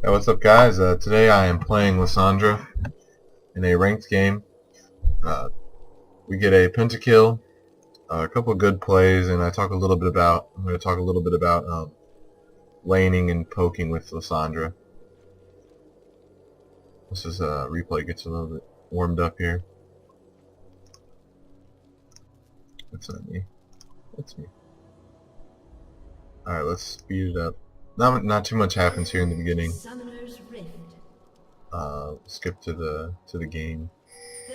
Hey, what's up, guys? Today I am playing Lissandra in a ranked game. Uh, we get a pentakill, a couple of good plays, and I'm going to talk a little bit about laning and poking with Lissandra. This is replay gets a little bit warmed up here. That's not me. That's me. All right, let's speed it up. Not too much happens here in the beginning. Skip to the game.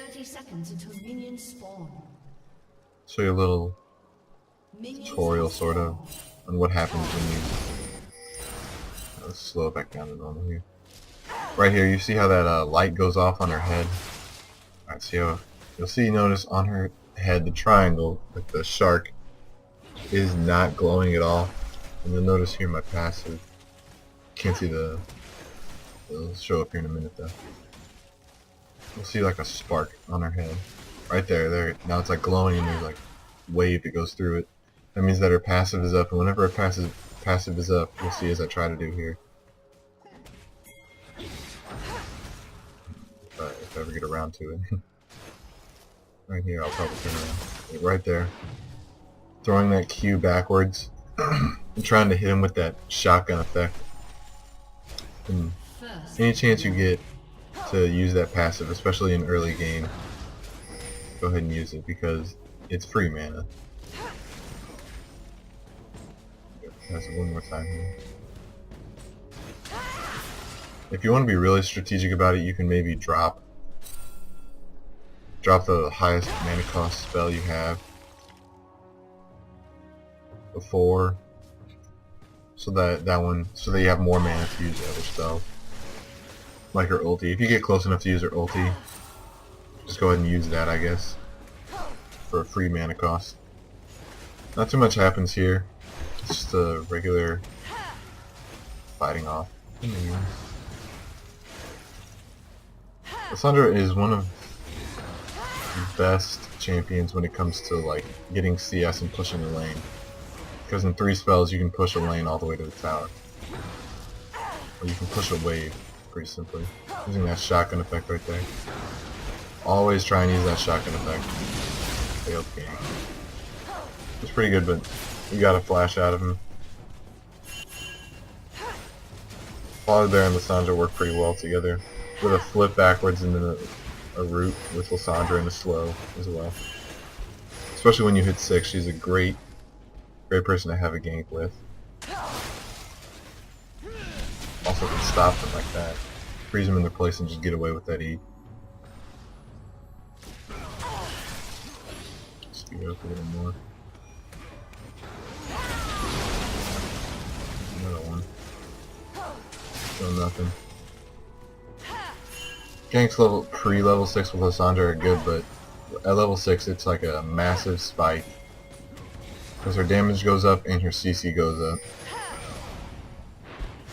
30 seconds until minions spawn. Show you a little tutorial sort of on what happens when you let's slow it back down to normal here. Right here, you see how that light goes off on her head. Alright, see how notice on her head the triangle with the shark is not glowing at all. And you'll notice here my passive. Can't see it'll show up here in a minute though. You'll see like a spark on her head. Right there. Now it's like glowing and there's like wave that goes through it. That means that her passive is up, and whenever her passive is up, you'll see as I try to do here. If I ever get around to it. Right here, I'll probably turn around. Right there. Throwing that Q backwards and trying to hit him with that shotgun effect. And any chance you get to use that passive, especially in early game, go ahead and use it because it's free mana. Pass it one more time here. If you want to be really strategic about it, you can maybe drop the highest mana cost spell you have before, so that you have more mana to use the other spells, like her ulti. If you get close enough to use her ulti, just go ahead and use that, I guess, for a free mana cost. Not too much happens here. It's just a regular fighting off. Lissandra is one of the best champions when it comes to like getting CS and pushing the lane. Because in 3 spells you can push a lane all the way to the tower. Or you can push a wave, pretty simply. Using that shotgun effect right there. Always try and use that shotgun effect. Failed game. It's pretty good, but you got a flash out of him. Father Bear and Lissandra work pretty well together. With a flip backwards and then a root with Lissandra and a slow as well. Especially when you hit 6, she's a great person to have a gank with. Also can stop them like that. Freeze them in their place and just get away with that E. Speed it up a little more. Another one. Still nothing. Ganks pre-level 6 with Lissandra are good, but at level 6 it's like a massive spike. Because her damage goes up and her CC goes up.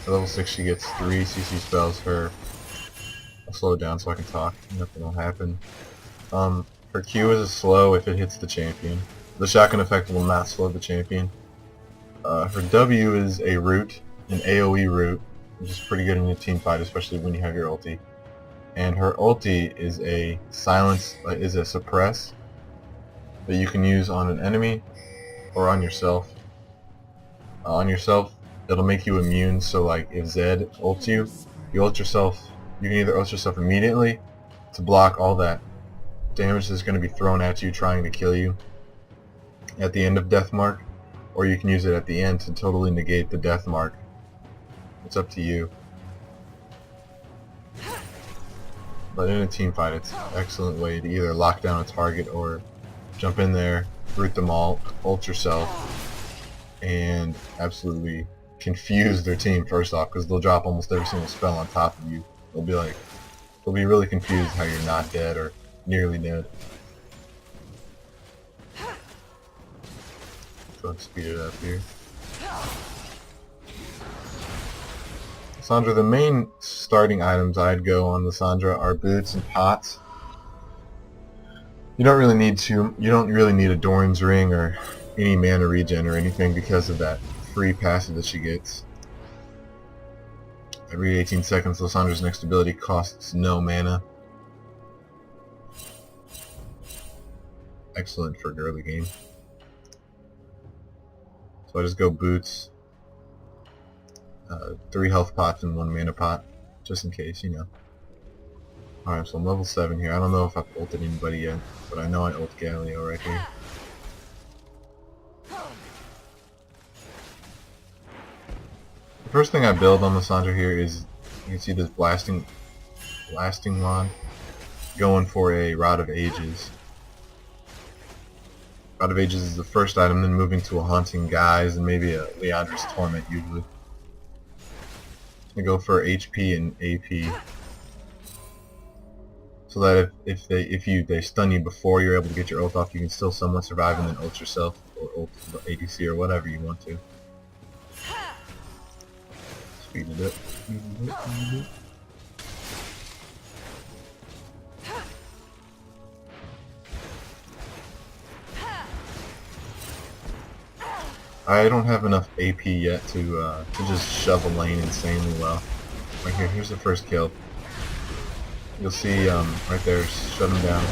At level 6 she gets 3 CC spells. I'll slow it down so I can talk. Nothing will happen. Her Q is a slow if it hits the champion. The shotgun effect will not slow the champion. Her W is a root, an AoE root, which is pretty good in a team fight, especially when you have your ulti. And her ulti is a suppress that you can use on an enemy or on yourself. On yourself, it'll make you immune. So like if Zed ults you, you can either ult yourself immediately to block all that damage that's going to be thrown at you trying to kill you at the end of death mark, or you can use it at the end to totally negate the death mark. It's up to you. But in a team fight, it's an excellent way to either lock down a target or jump in there, root them all, ult yourself, and absolutely confuse their team first off, because they'll drop almost every single spell on top of you. They'll be really confused how you're not dead or nearly dead. So let's speed it up here. Lissandra, the main starting items I'd go on Lissandra are boots and pots. You don't really need a Doran's ring or any mana regen or anything because of that free passive that she gets. Every 18 seconds, Lissandra's next ability costs no mana. Excellent for early game. So I just go boots, 3 health pots and 1 mana pot, just in case, you know. Alright, so I'm level 7 here. I don't know if I've ulted anybody yet, but I know I ult Galio right here. The first thing I build on Lissandra here is, you can see this blasting wand, going for a Rod of Ages. Rod of Ages is the first item, then moving to a Haunting Guise and maybe a Leandra's Torment usually. I go for HP and AP, so that if they stun you before you're able to get your ult off, you can still somewhat survive and then ult yourself or ult the ADC or whatever you want to. Speed it up. I don't have enough AP yet to just shove a lane insanely well. Right here, here's the first kill. You'll see right there, shut him down.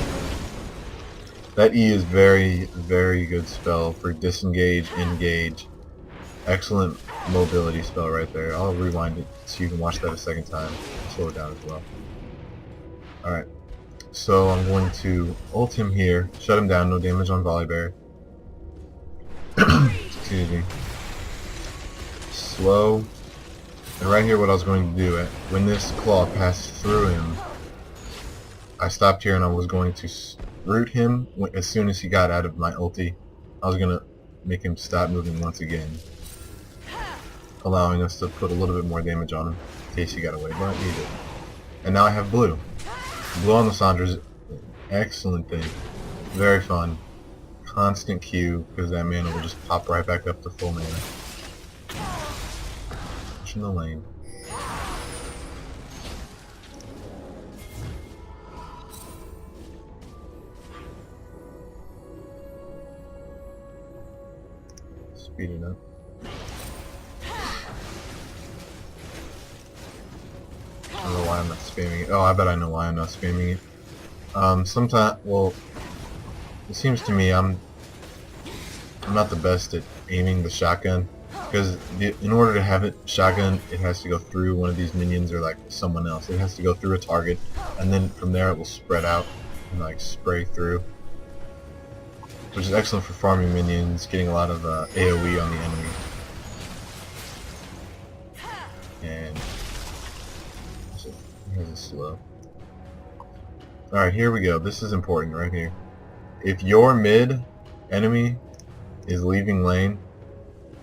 That E is very, very good spell for disengage, engage. Excellent mobility spell right there. I'll rewind it so you can watch that a second time. Slow it down as well. Alright, so I'm going to ult him here, shut him down, no damage on Volibear. Excuse me. Slow. And right here what I was going to do, when this claw passed through him, I stopped here and I was going to root him as soon as he got out of my ulti. I was going to make him stop moving once again, allowing us to put a little bit more damage on him in case he got away, but he didn't. And now I have blue. Blue on Lissandra is an excellent thing. Very fun. Constant Q, because that mana will just pop right back up to full mana. Pushing the lane. Speed it up. I don't know why I'm not spamming it. Oh, I bet I know why I'm not spamming it. Sometimes, well, it seems to me I'm not the best at aiming the shotgun, because in order to have it shotgun, it has to go through one of these minions or like someone else. It has to go through a target, and then from there it will spread out and like spray through, which is excellent for farming minions, getting a lot of AoE on the enemy. And here's a slow. Alright, here we go. This is important right here. If your mid enemy is leaving lane,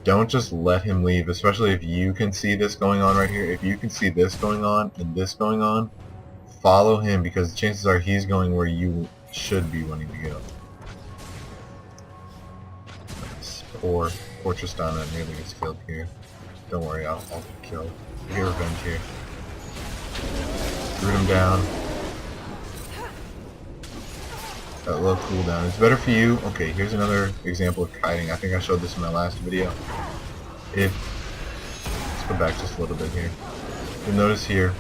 don't just let him leave, especially if you can see this going on right here. If you can see this going on and this going on, follow him, because chances are he's going where you should be wanting to go. Poor Tristana nearly gets killed here. Don't worry, I'll get killed. Get revenge here. Root him down. That low cooldown. It's better for you. Okay, here's another example of kiting. I think I showed this in my last video. Let's go back just a little bit here. You'll notice here,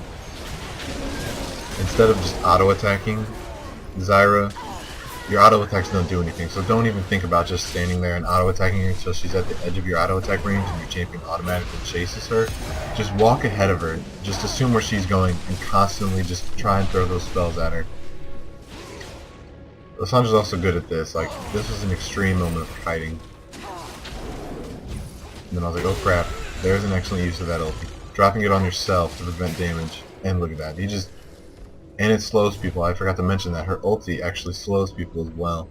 instead of just auto-attacking Zyra, your auto-attacks don't do anything. So don't even think about just standing there and auto-attacking her until she's at the edge of your auto-attack range and your champion automatically chases her. Just walk ahead of her. Just assume where she's going and constantly just try and throw those spells at her. Lissandra's also good at this. Like, this was an extreme moment of kiting. And then I was like, oh crap, there's an excellent use of that ulti. Dropping it on yourself to prevent damage. And look at that. And it slows people. I forgot to mention that. Her ulti actually slows people as well.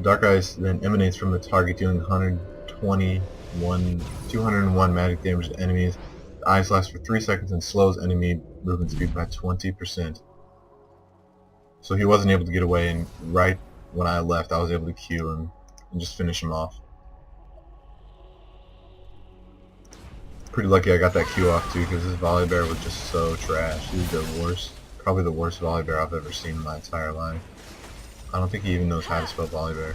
Dark Eyes then emanates from the target, dealing 201 magic damage to enemies. The eyes last for 3 seconds and slows enemy movement speed by 20%. So he wasn't able to get away, and right when I left, I was able to Q him and just finish him off. Pretty lucky I got that Q off too, because this Volibear was just so trash. He was the worst, probably the worst Volibear I've ever seen in my entire life. I don't think he even knows how to spell Volibear.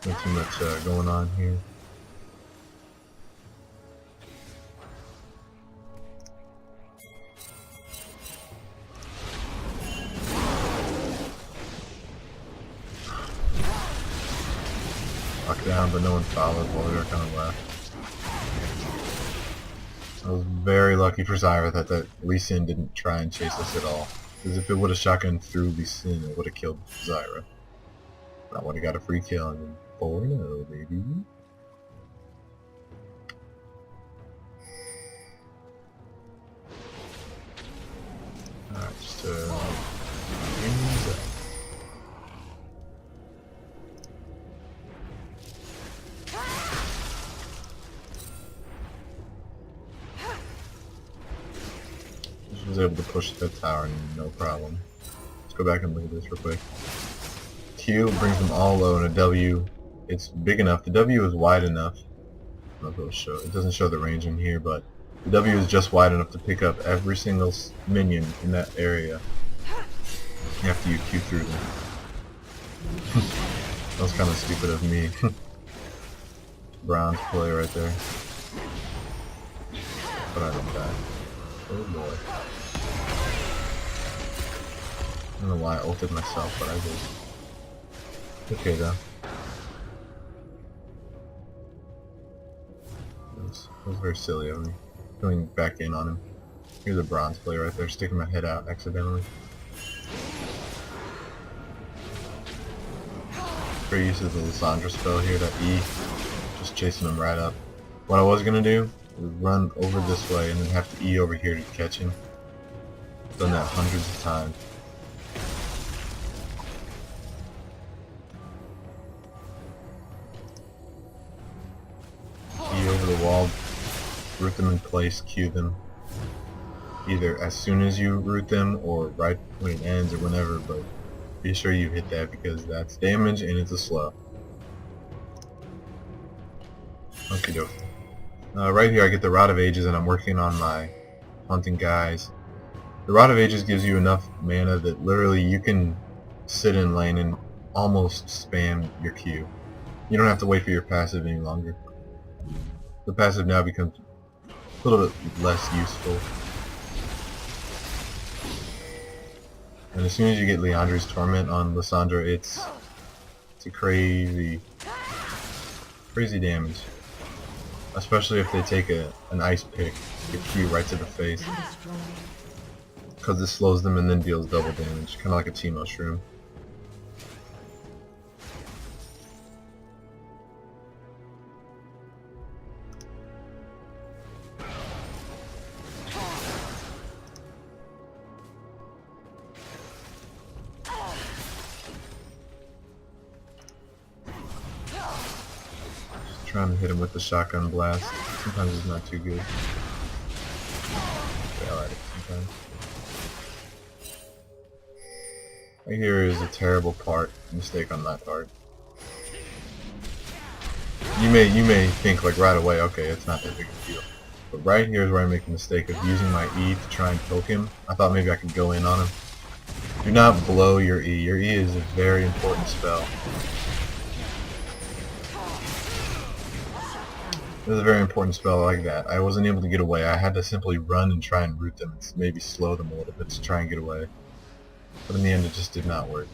Not too much going on here. Locked down, but no one followed while we were kind of left. I was very lucky for Zyra that Lissandra didn't try and chase us at all. Because if it would have shotgun through Lissandra, it would have killed Zyra. I would have got a free kill and 4-0, baby. Alright, just was able to push the tower no problem. Let's go back and look at this real quick. Q brings them all low, and a W, it's big enough. The W is wide enough. I don't know if it'll show. It doesn't show the range in here, but the W is just wide enough to pick up every single minion in that area after you Q through them. That was kind of stupid of me. Bronze play right there. But I didn't die. Oh boy. I don't know why I ulted myself, but I did. Okay though. That was very silly of me. Going back in on him. Here's a bronze player right there, sticking my head out accidentally. Great use of the Lissandra spell here, that E. Just chasing him right up. What I was gonna do was run over this way and then have to E over here to catch him. Done that hundreds of times. E over the wall, root them in place, Q them. Either as soon as you root them or right when it ends or whenever, but be sure you hit that because that's damage and it's a slow. Okie dokie. Right here I get the Rod of Ages and I'm working on my hunting guys. The Rod of Ages gives you enough mana that literally you can sit in lane and almost spam your Q. You don't have to wait for your passive any longer. The passive now becomes a little bit less useful. And as soon as you get Leandre's Torment on Lissandra, it's a crazy damage. Especially if they take an ice pick, get Q right to the face. Because this slows them and then deals double damage, kind of like a Teemo Shroom. Trying to hit him with the shotgun blast. Sometimes it's not too good. Okay, I like it sometimes. Right here is a terrible mistake on my part. You may think like right away, okay, it's not that big a deal. But right here is where I make the mistake of using my E to try and poke him. I thought maybe I could go in on him. Do not blow your E. Your E is a very important spell. It was a very important spell like that. I wasn't able to get away. I had to simply run and try and root them and maybe slow them a little bit to try and get away. But in the end it just did not work.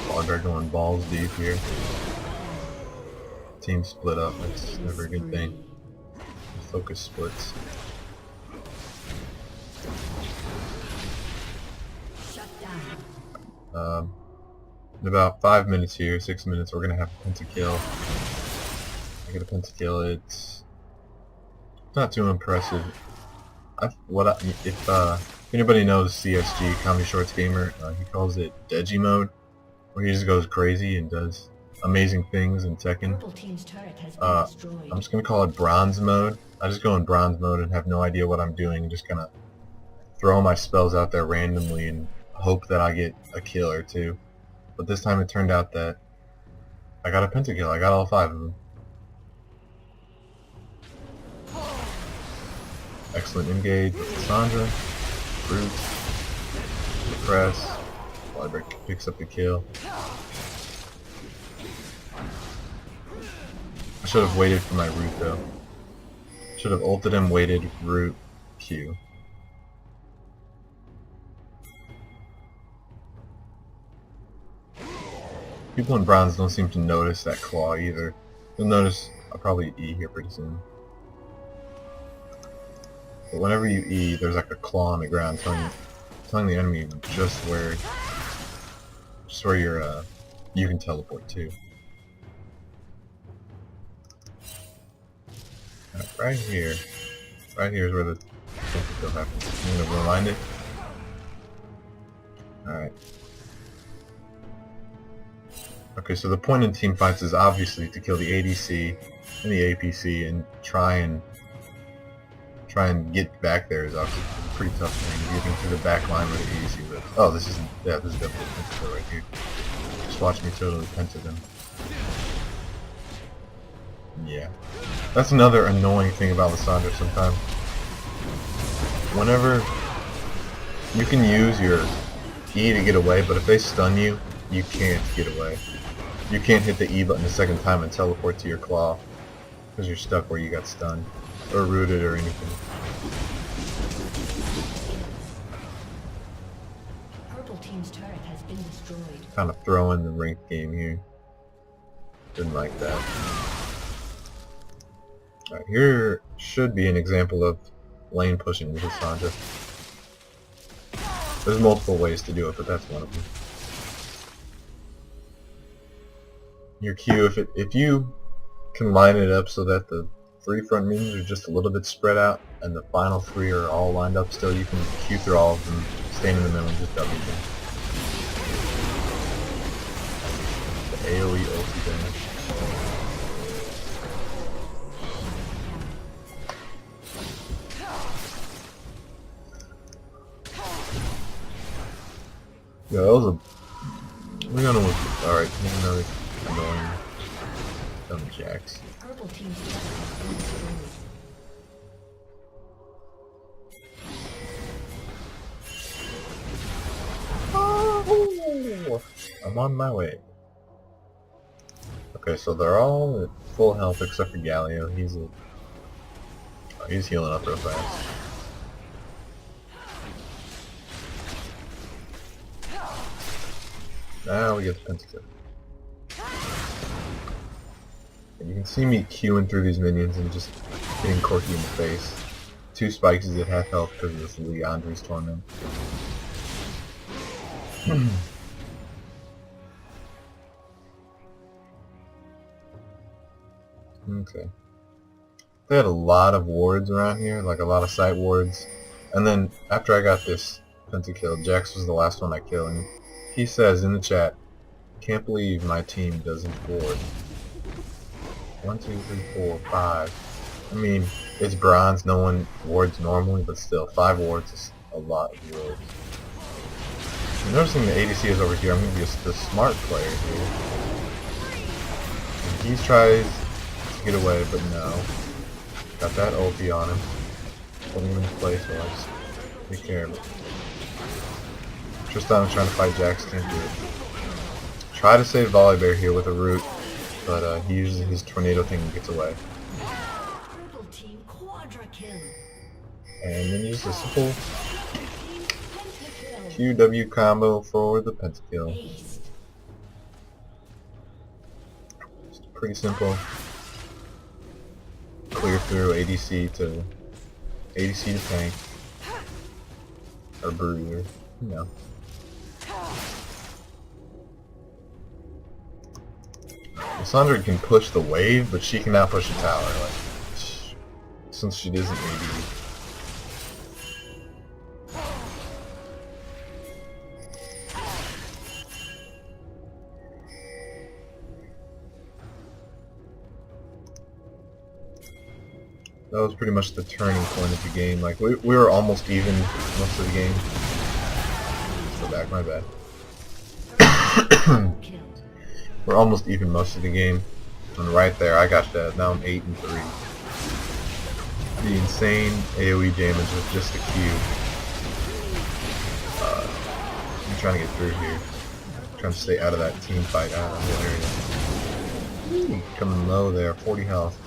Logger going balls deep here. Team split up. That's never a good thing. Focus splits. In about 5 minutes here, 6 minutes, we're gonna have a pentakill. I get a pentakill. It's not too impressive. If anybody knows CSG, Comedy Shorts Gamer, he calls it Deji mode, where he just goes crazy and does amazing things in Tekken. I'm just gonna call it bronze mode. I just go in bronze mode and have no idea what I'm doing and just kind of throw my spells out there randomly and hope that I get a kill or two. But this time it turned out that I got a pentakill. I got all 5 of them. Excellent engage with Lissandra. Root. Press. Volibear picks up the kill. I should have waited for my root though. Should have ulted him, waited, root, Q. People in bronze don't seem to notice that claw either. You'll notice I'll probably E here pretty soon. But whenever you E, there's like a claw on the ground telling the enemy just where you can teleport to. Right here is where the kill happens. I'm gonna rewind it. Alright. Okay, so the point in team fights is obviously to kill the ADC and the APC and try and get back there is obviously a pretty tough thing. Getting to the back line where the ADC lives. Oh, this is definitely a pentakill right here. Just watch me totally penta them. Yeah. That's another annoying thing about Lissandra sometimes. Whenever you can use your E to get away, but if they stun you, you can't get away. You can't hit the E button a second time and teleport to your claw because you're stuck where you got stunned or rooted or anything. Purple team's turret has been destroyed. Kind of throwing the ranked game here. Didn't like that. Alright, here should be an example of lane pushing with Lissandra. There's multiple ways to do it, but that's one of them. Your Q, if you can line it up so that the 3 front minions are just a little bit spread out, and the final 3 are all lined up still, you can Q through all of them, stand in the middle, and just W them. The AoE ulti damage. Yeah, that was a... We're gonna... Alright, another annoying dumb jacks. Purple team's turret has been destroyed. Oh, I'm on my way. Okay, so they're all at full health except for Galio. He's healing up real fast. Now we get the pentakill. You can see me queuing through these minions and just getting Corky in the face. 2 spikes is at half health because of this Leandre's torment. Okay. They had a lot of wards around here, like a lot of sight wards. And then after I got this pentakill, Jax was the last one I killed. And he says in the chat, "Can't believe my team doesn't ward." 1, 2, 3, 4, 5. I mean, it's bronze, no one wards normally, but still, 5 wards is a lot of wards. I'm noticing the ADC is over here. I'm going to be the smart player here. And he tries to get away, but no. Got that ulti on him. Putting him in place while I just take care of it. Tristan is trying to fight Jax, can't do it. Try to save Volibear here with a root, but he uses his tornado thing and gets away. Purple team quadra kill. And then use the simple QW combo for the pentakill. Aced. Just pretty simple. Clear through ADC to tank. Or bruiser, you know. Lissandra can push the wave, but she cannot push a tower, like, since she doesn't AD. That was pretty much the turning point of the game. Like, we were almost even most of the game. Go back, my bad. We're almost even most of the game. And right there, I got that. Now I'm 8-3. the insane AoE damage with just a Q. I'm trying to get through here. Trying to stay out of that team fight, out of the area. Ooh, coming low there, 40 health.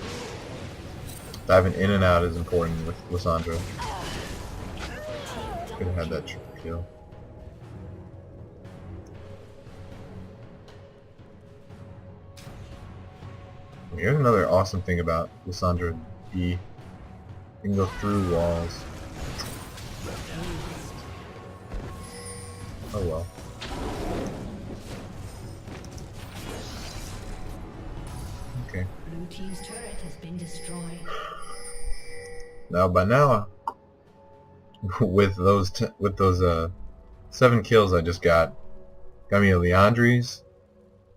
Diving in and out is important with Lissandra. Could have had that triple kill. Here's another awesome thing about Lissandra E. You can go through walls. Oh well. Okay. Blue team's turret has been destroyed. Now by now, with those 7 kills I just got me a Leandri's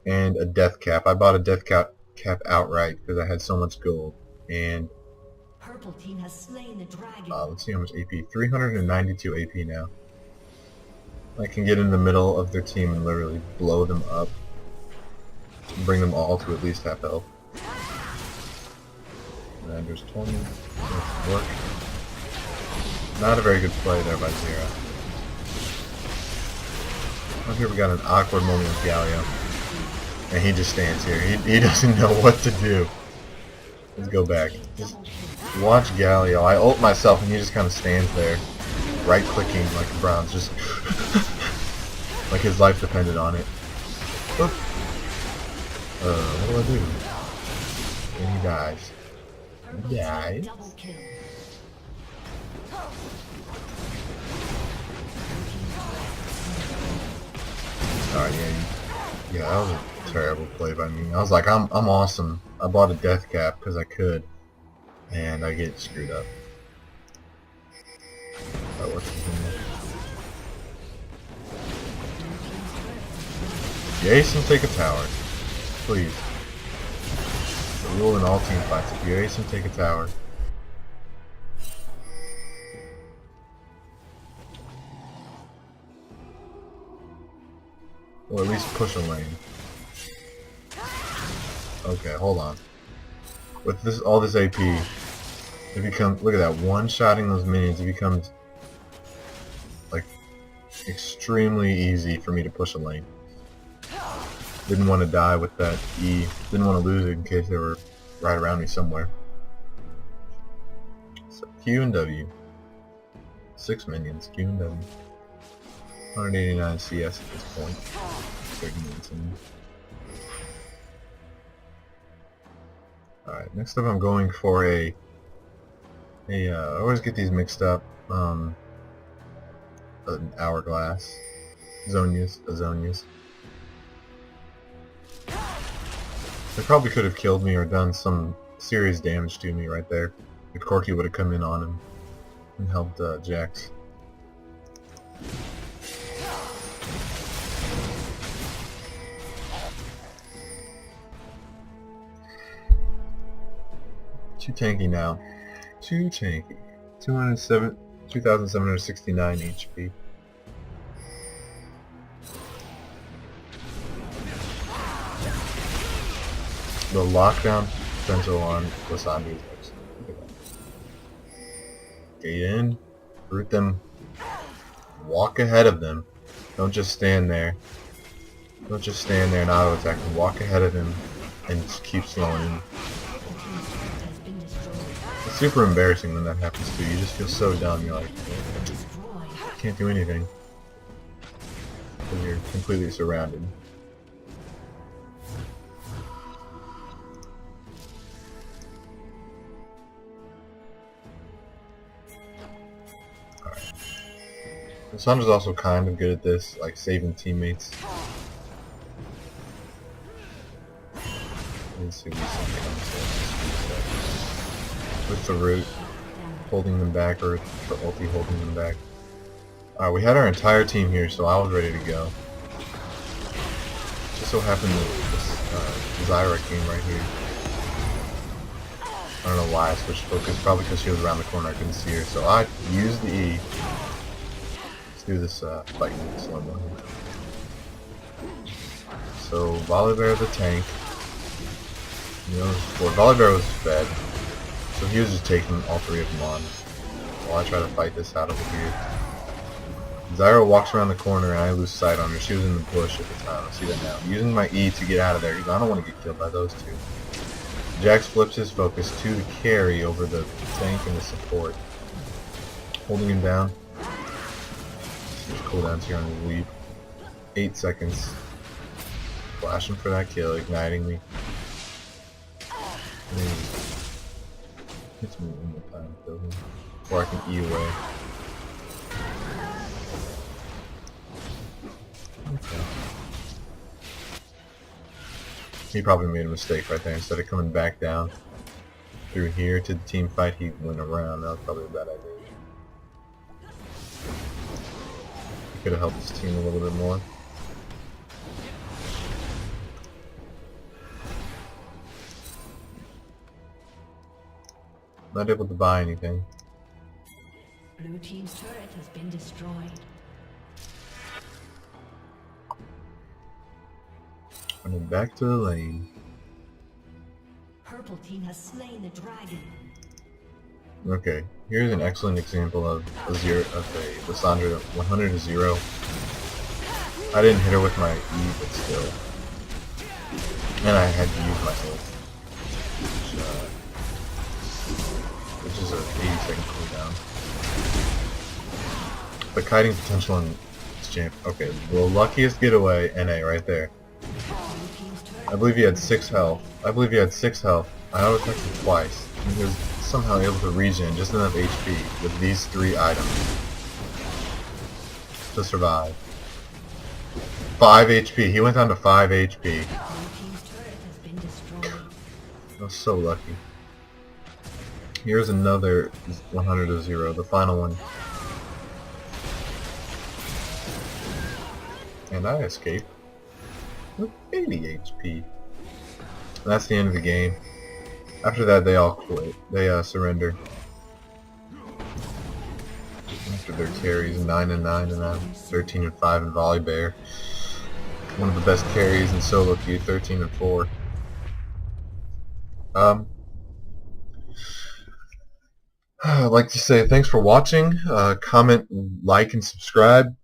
and a death cap. I bought a death cap outright because I had so much gold. And Purple team has slain the dragon. let's see how much AP. 392 AP now. I can get in the middle of their team and literally blow them up. Bring them all to at least half health. And there's 20. That's work. Not a very good play there by Zero. Up here we got an awkward moment with Galio. And he just stands here. He doesn't know what to do. Let's go back. Just watch Galio. I ult myself and he just kind of stands there. Right clicking like a bronze. Just like his life depended on it. Oop. What do I do? And he dies. He dies. Double kill. Alright, yeah, that was a terrible play by me. I was like, I'm awesome. I bought a death cap because I could, and I get screwed up. That works Jason, take a tower, please. The rule in all team fights: if you ace him, take a tower. Or at least push a lane. Okay, hold on. With this, all this AP, it becomes, look at that, one-shotting those minions, it becomes like extremely easy for me to push a lane. Didn't want to die with that E, didn't want to lose it in case they were right around me somewhere. So Q and W. 6 minions, Q and W. 189 CS at this point. 30 minutes in. Alright, next up I'm going for I always get these mixed up, an hourglass. Azonias. They probably could have killed me or done some serious damage to me right there if Corky would have come in on him and helped Jax. Too tanky now. Too tanky. 2,769 HP. The lockdown potential on Lissandra is excellent. Get in, root them, walk ahead of them. Don't just stand there. Don't just stand there and auto attack them. Walk ahead of them and just keep slowing in. It's super embarrassing when that happens too. You just feel so dumb. You're like, you can't do anything because you're completely surrounded. Alright. Lissandra's also kind of good at this, like saving teammates. Let's see what with the root holding them back, or for ulti holding them back. Alright, we had our entire team here, so I was ready to go. Just so happened that this Zyra came right here. I don't know why I switched focus, probably because she was around the corner, I couldn't see her. So I used the E. Let's do this fight in slow mo here. So Volibear the tank. You know, before Volibear was fed. So he was just taking all three of them on while I try to fight this out over here. Zyra walks around the corner and I lose sight on her. She was in the bush at the time. I see that now. I'm using my E to get out of there because I don't want to get killed by those two. Jax flips his focus to the carry over the tank and the support. Holding him down. There's cooldowns here on his lead. 8 seconds. Flashing for that kill, igniting me. And then he hits me one more time, kills him. Before I can E away. Okay. He probably made a mistake right there. Instead of coming back down through here to the team fight, he went around. That was probably a bad idea. He could have helped his team a little bit more. Not able to buy anything. Blue team's turret has been destroyed. Running back to the lane. Purple team has slain the dragon. Okay, here's an excellent example of a Lissandra 100 to 0. I didn't hit her with my E, but still. And I had to use my ult. Which is an 80-second cooldown. The kiting potential in this champ. Okay, the luckiest getaway, NA right there. I believe he had 6 health. I auto-attacked him twice. And he was somehow able to regen just enough HP with these 3 items to survive. 5 HP. He went down to 5 HP. I was so lucky. Here's another 100 to 0, the final one. And I escape with 80 HP. And that's the end of the game. After that, they all quit. They surrender. After their carries, 9 and 9, and I'm 13 and 5 in Volley Bear. One of the best carries in solo queue, 13 and 4. I'd like to say thanks for watching. Comment, like, and subscribe,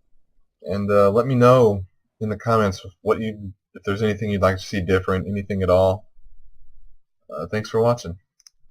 and let me know in the comments if there's anything you'd like to see different, anything at all. Thanks for watching.